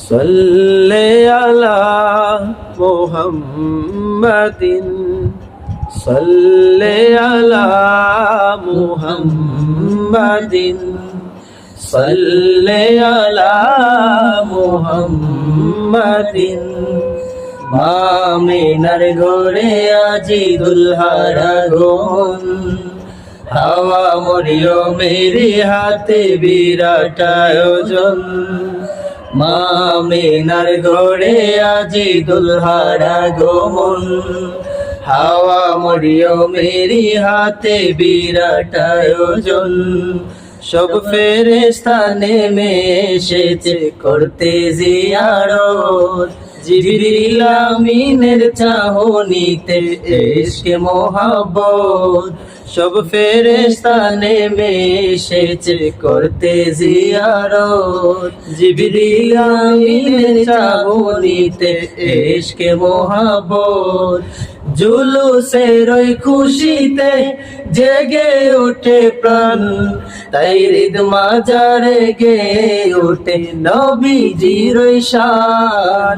সাল্লি আলা মুহাম্মাদিন সাল্লি আলা মুহাম্মাদিন সাল্লি আলা মুহাম্মাদিন আমিনার ঘরে আজি দুলহার আগমন হাওয়া মরিয়মের হাতে বিরাট আয়োজন আমিনার ঘরে আজি দুলহার আগমন হাওয়া মরিয়মের হাতে বিরাট আয়োজন সব ফেরেশতা নেমে এসেছে করতে জিয়ারত জিবরিল আমিনের চাহনিতে ইশকে মোহাব্বত সব ফেরেশতা নেমে এসেছে করতে জিয়ারত জিবরিল আমিনের চাহনিতে ইশকে মোহাব্বত জুলুসের ওই খুশিতে জেগে ওঠে প্রাণ তাই হৃদ মাজারে গে ওঠে নবীজির শান।